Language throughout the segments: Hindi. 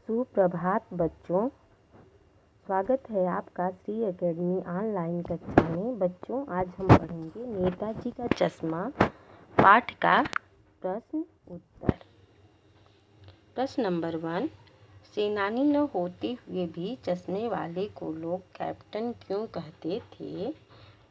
सुप्रभात बच्चों, स्वागत है आपका श्री एकेडमी ऑनलाइन कक्षा में। बच्चों, आज हम पढ़ेंगे नेताजी का चश्मा पाठ का प्रश्न उत्तर। प्रश्न नंबर 1, सेनानी न होते हुए भी चश्मे वाले को लोग कैप्टन क्यों कहते थे?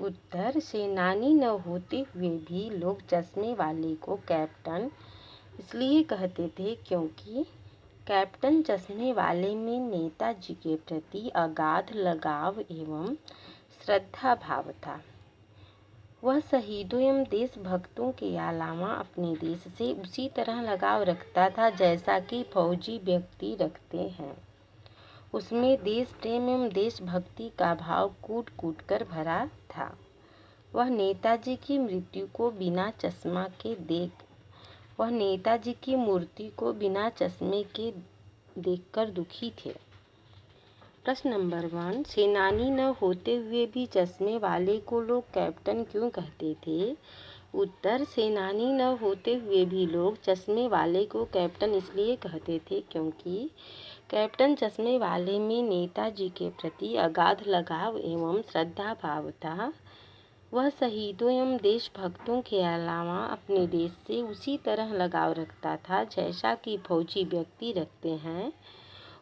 उत्तर, सेनानी न होते हुए भी लोग चश्मे वाले को कैप्टन इसलिए कहते थे क्योंकि कैप्टन चश्मे वाले में नेताजी के प्रति अगाध लगाव एवं श्रद्धा भाव था। वह शहीदों एवं देशभक्तों के अलावा अपने देश से उसी तरह लगाव रखता था जैसा कि फौजी व्यक्ति रखते हैं। उसमें देश प्रेम एवं देशभक्ति का भाव कूट कूट कर भरा था। वह नेताजी की मूर्ति को बिना चश्मे के देखकर दुखी थे। प्रश्न नंबर 1, सेनानी न होते हुए भी चश्मे वाले को लोग कैप्टन क्यों कहते थे? उत्तर, सेनानी न होते हुए भी लोग चश्मे वाले को कैप्टन इसलिए कहते थे क्योंकि कैप्टन चश्मे वाले में नेताजी के प्रति अगाध लगाव एवं श्रद्धा भाव था। वह शहीदों एवं देशभक्तों के अलावा अपने देश से उसी तरह लगाव रखता था जैसा कि फौजी व्यक्ति रखते हैं।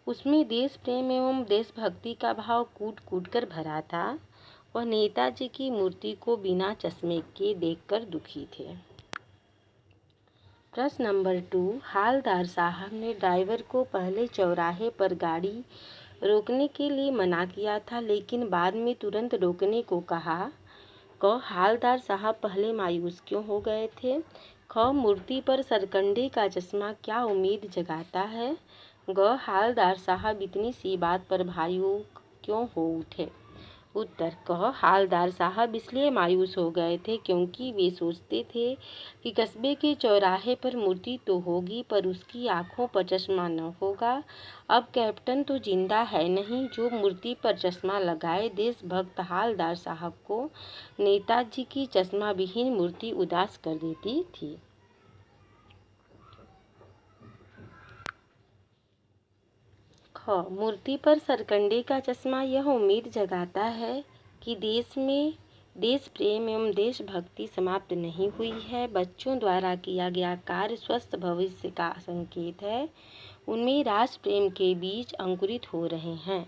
उसमें देश प्रेम एवं देशभक्ति का भाव कूट कूट कर भरा था। वह नेताजी की मूर्ति को बिना चश्मे के देखकर दुखी थे। प्रश्न नंबर 2, हालदार साहब ने ड्राइवर को पहले चौराहे पर गाड़ी रोकने के लिए मना किया था लेकिन बाद में तुरंत रोकने को कहा। क, हालदार साहब पहले मायूस क्यों हो गए थे? ख, मूर्ति पर सरकंडे का चश्मा क्या उम्मीद जगाता है? ग, हालदार साहब इतनी सी बात पर भावुक क्यों हो उठे? उत्तर, क, हालदार साहब इसलिए मायूस हो गए थे क्योंकि वे सोचते थे कि कस्बे के चौराहे पर मूर्ति तो होगी पर उसकी आंखों पर चश्मा न होगा। अब कैप्टन तो जिंदा है नहीं जो मूर्ति पर चश्मा लगाए। देशभक्त हालदार साहब को नेताजी की चश्मा विहीन मूर्ति उदास कर देती थी। ख, मूर्ति पर सरकंडे का चश्मा यह उम्मीद जगाता है कि देश में देश प्रेम एवं देशभक्ति समाप्त नहीं हुई है। बच्चों द्वारा किया गया कार्य स्वस्थ भविष्य का संकेत है। उनमें राष्ट्र प्रेम के बीज अंकुरित हो रहे हैं।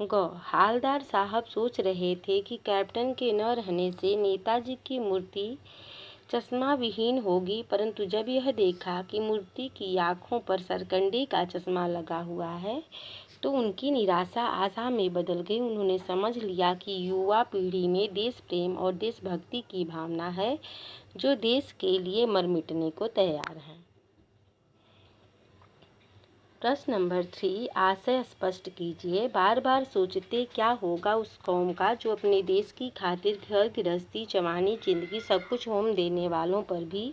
ग, हालदार साहब सोच रहे थे कि कैप्टन के न रहने से नेताजी की मूर्ति चश्मा विहीन होगी, परंतु जब यह देखा कि मूर्ति की आंखों पर सरकंडे का चश्मा लगा हुआ है तो उनकी निराशा आशा में बदल गई। उन्होंने समझ लिया कि युवा पीढ़ी में देश प्रेम और देशभक्ति की भावना है जो देश के लिए मर मिटने को तैयार है। प्रश्न नंबर 3, आशय स्पष्ट कीजिए। बार बार सोचते क्या होगा उस कौम का जो अपने देश की खातिर घर गृहस्थी जवानी जिंदगी सब कुछ होम देने वालों पर भी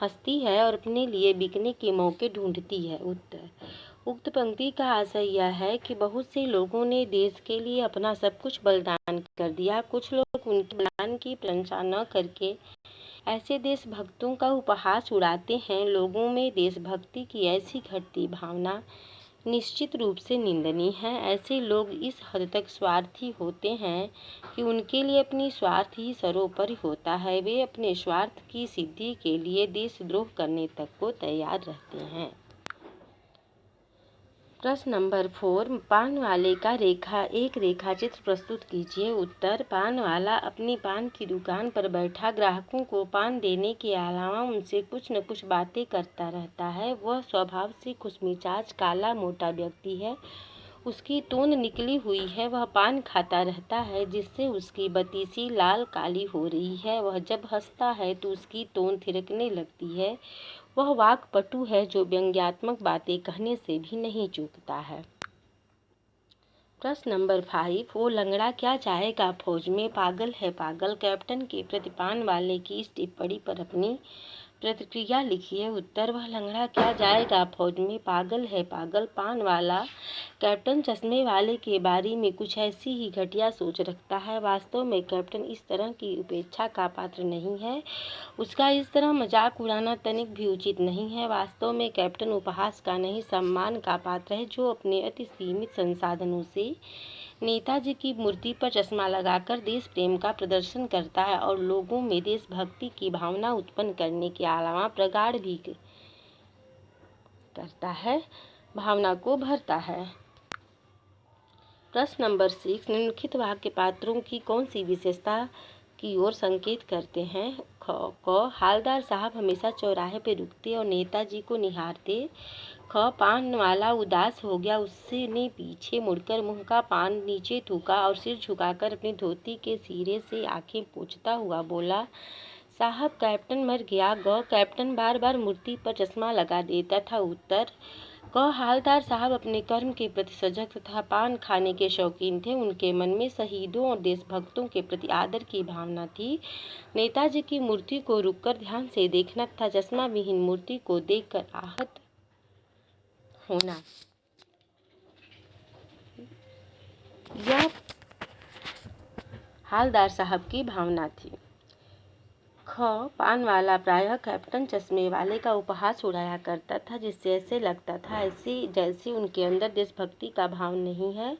हंसती है और अपने लिए बिकने के मौके ढूंढती है। उत्तर, उक्त पंक्ति का आशय यह है कि बहुत से लोगों ने देश के लिए अपना सब कुछ बलिदान कर दिया। कुछ लोग उनके बलिदान की प्रशंसा न करके ऐसे देशभक्तों का उपहास उड़ाते हैं। लोगों में देशभक्ति की ऐसी घटती भावना निश्चित रूप से निंदनीय है। ऐसे लोग इस हद तक स्वार्थी होते हैं कि उनके लिए अपनी स्वार्थ ही सर्वोपरि होता है। वे अपने स्वार्थ की सिद्धि के लिए देशद्रोह करने तक को तैयार रहते हैं। प्रश्न नंबर 4, पान वाले का एक रेखाचित्र प्रस्तुत कीजिए। उत्तर, पान वाला अपनी पान की दुकान पर बैठा ग्राहकों को पान देने के अलावा उनसे कुछ न कुछ बातें करता रहता है। वह स्वभाव से खुशमिजाज काला मोटा व्यक्ति है। उसकी तोंद निकली हुई है। वह पान खाता रहता है जिससे उसकी बतीसी लाल काली हो रही है। वह जब हंसता है तो उसकी तोंद थिरकने लगती है। वह वाक्पटु है जो व्यंग्यात्मक बातें कहने से भी नहीं चूकता है। प्रश्न नंबर 5, वो लंगड़ा क्या चाहेगा फौज में? पागल है पागल। कैप्टन के प्रति पान वाले की इस टिप्पणी पर अपनी प्रतिक्रिया लिखिए। उत्तर, वह लंगड़ा क्या जाएगा फौज में, पागल है पागल पान वाला। कैप्टन चश्मे वाले के बारे में कुछ ऐसी ही घटिया सोच रखता है। वास्तव में कैप्टन इस तरह की उपेक्षा का पात्र नहीं है। उसका इस तरह मजाक उड़ाना तनिक भी उचित नहीं है। वास्तव में कैप्टन उपहास का नहीं, सम्मान का पात्र है, जो अपने अति सीमित संसाधनों से नेताजी की मूर्ति पर चश्मा लगाकर देश प्रेम का प्रदर्शन करता है और लोगों में देशभक्ति की भावना उत्पन्न करने के अलावा प्रगाढ़ भी करता है, भावना को भरता है। प्रश्न नंबर 6, निम्नलिखित वाक्य पात्रों की कौन सी विशेषता की ओर संकेत करते हैं। क, हालदार साहब हमेशा चौराहे पे रुकते और नेताजी को निहारते। ख, पान वाला उदास हो गया, उसने पीछे मुड़कर मुंह का पान नीचे थूका और सिर झुकाकर अपनी धोती के सिरे से आंखें पोंछता हुआ बोला, साहब कैप्टन मर गया। ग, कैप्टन बार बार मूर्ति पर चश्मा लगा देता था। उत्तर, क, हालदार साहब अपने कर्म के प्रति सजग तथा पान खाने के शौकीन थे। उनके मन में शहीदों और देशभक्तों के प्रति आदर की भावना थी। नेताजी की मूर्ति को रुककर ध्यान से देखना तथा चश्मा विहीन मूर्ति को देखकर आहत होना, यह हालदार साहब की भावना थी। ख, पान वाला प्रायः कैप्टन चश्मे वाले का उपहास उड़ाया करता था, जिससे ऐसे लगता था जैसे उनके अंदर देशभक्ति का भाव नहीं है।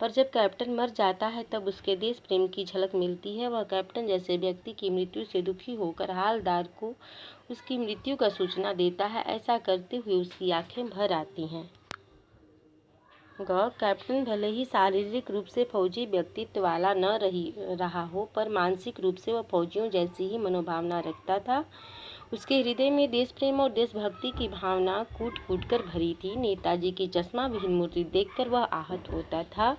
पर जब कैप्टन मर जाता है तब उसके देश प्रेम की झलक मिलती है। वह कैप्टन जैसे व्यक्ति की मृत्यु से दुखी होकर हालदार को उसकी मृत्यु का सूचना देता है। ऐसा करते हुए उसकी आंखें भर आती हैं। ग, कैप्टन भले ही शारीरिक रूप से फौजी व्यक्तित्व वाला न रहा हो, पर मानसिक रूप से वह फौजियों जैसी ही मनोभावना रखता था। उसके हृदय में देश प्रेम और देशभक्ति की भावना कूट कूट कर भरी थी। नेताजी की चश्मा विहीन मूर्ति देखकर वह आहत होता था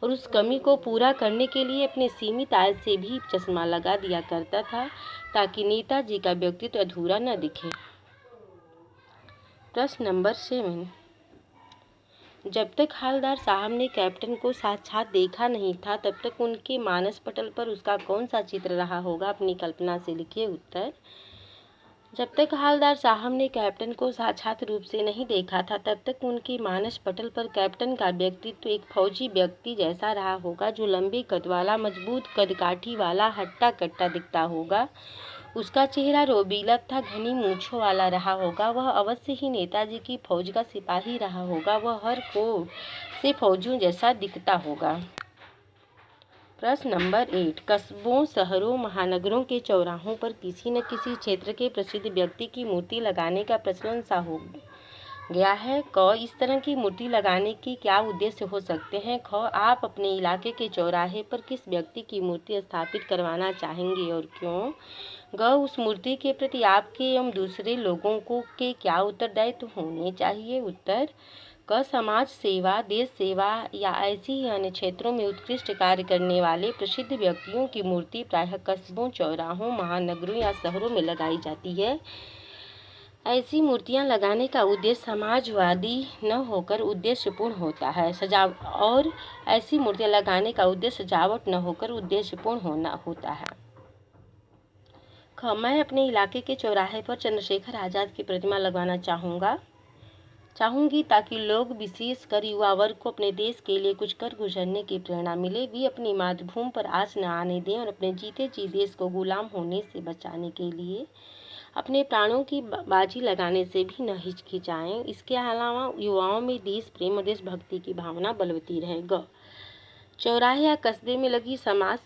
और उस कमी को पूरा करने के लिए अपने सीमित आय से भी चश्मा लगा दिया करता था, ताकि नेताजी का व्यक्तित्व अधूरा न दिखे। प्रश्न नंबर 7, जब तक हालदार साहब ने कैप्टन को साक्षात देखा नहीं था, तब तक उनके मानस पटल पर उसका कौन सा चित्र रहा होगा, अपनी कल्पना से लिखिए। उत्तर, जब तक हालदार साहब ने कैप्टन को साक्षात रूप से नहीं देखा था, तब तक उनके मानस पटल पर कैप्टन का व्यक्तित्व एक फौजी व्यक्ति जैसा रहा होगा, जो लंबे कद वाला, मजबूत कदकाठी वाला, हट्टा कट्टा दिखता होगा। उसका चेहरा रोबीला तथा घनी मूंछों वाला रहा होगा। वह अवश्य ही नेताजी की फौज का सिपाही रहा होगा। वह हर कोण से फौजियों जैसा दिखता होगा। प्रश्न नंबर 8, कस्बों, शहरों, महानगरों के चौराहों पर किसी न किसी क्षेत्र के प्रसिद्ध व्यक्ति की मूर्ति लगाने का प्रचलन सा हो गया है। क, इस तरह की मूर्ति लगाने के क्या उद्देश्य हो सकते हैं। ख, आप अपने इलाके के चौराहे पर किस व्यक्ति की मूर्ति स्थापित करवाना चाहेंगे और क्यों। ग, उस मूर्ति के प्रति आपके एवं दूसरे लोगों के क्या उत्तरदायित्व होने चाहिए। उत्तर, क, समाज सेवा, देश सेवा या ऐसी ही अन्य क्षेत्रों में उत्कृष्ट कार्य करने वाले प्रसिद्ध व्यक्तियों की मूर्ति प्रायः कस्बों, चौराहों, महानगरों या शहरों में लगाई जाती है। ऐसी मूर्तियां लगाने का उद्देश्य समाजवादी न होकर उद्देश्यपूर्ण होता है। और ऐसी मूर्तियां लगाने का उद्देश्य सजावट न होकर उद्देश्यपूर्ण होता है। ख, मैं अपने इलाके के चौराहे पर चंद्रशेखर आज़ाद की प्रतिमा लगवाना चाहूँगी, ताकि लोग, विशेषकर युवा वर्ग को अपने देश के लिए कुछ कर गुजरने की प्रेरणा मिले। वे अपनी मातृभूमि पर आँच न आने दें और अपने जीते जी देश को गुलाम होने से बचाने के लिए अपने प्राणों की बाजी लगाने से भी न हिचकिचाएं। इसके अलावा युवाओं में देश प्रेम और देशभक्ति की भावना बलवती रहे। ग, चौराहे या कस्बे में लगी समाज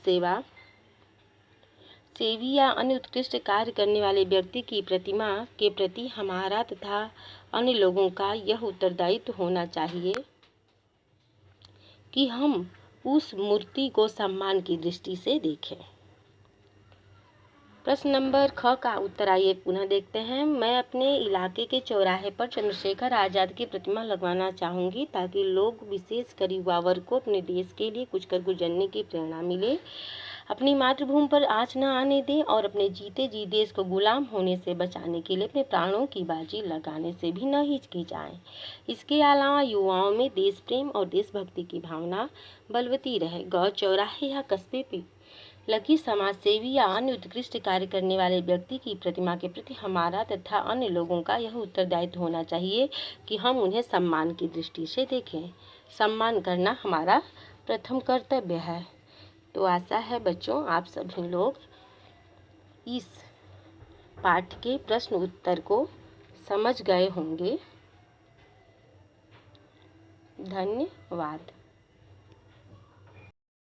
सेवी या अन्य उत्कृष्ट कार्य करने वाले व्यक्ति की प्रतिमा के प्रति हमारा तथा अन्य लोगों का यह उत्तरदायित्व होना चाहिए कि हम उस मूर्ति को सम्मान की दृष्टि से देखें। प्रश्न नंबर ख का उत्तर आइए पुनः देखते हैं। मैं अपने इलाके के चौराहे पर चंद्रशेखर आज़ाद की प्रतिमा लगवाना चाहूँगी, ताकि लोग, विशेषकर युवा वर्ग को अपने देश के लिए कुछ कर गुजरने की प्रेरणा मिले, अपनी मातृभूमि पर आँच न आने दें और अपने जीते जी देश को गुलाम होने से बचाने के लिए अपने प्राणों की बाजी लगाने से भी न हिचकिचाएं। इसके अलावा युवाओं में देश प्रेम और देशभक्ति की भावना बलवती रहे। ग, चौराहे या कस्बे पे लकी समाजसेवी या अन्य उत्कृष्ट कार्य करने वाले व्यक्ति की प्रतिमा के प्रति हमारा तथा अन्य लोगों का यह उत्तरदायित्व होना चाहिए कि हम उन्हें सम्मान की दृष्टि से देखें। सम्मान करना हमारा प्रथम कर्तव्य है। तो आशा है बच्चों आप सभी लोग इस पाठ के प्रश्न उत्तर को समझ गए होंगे। धन्यवाद।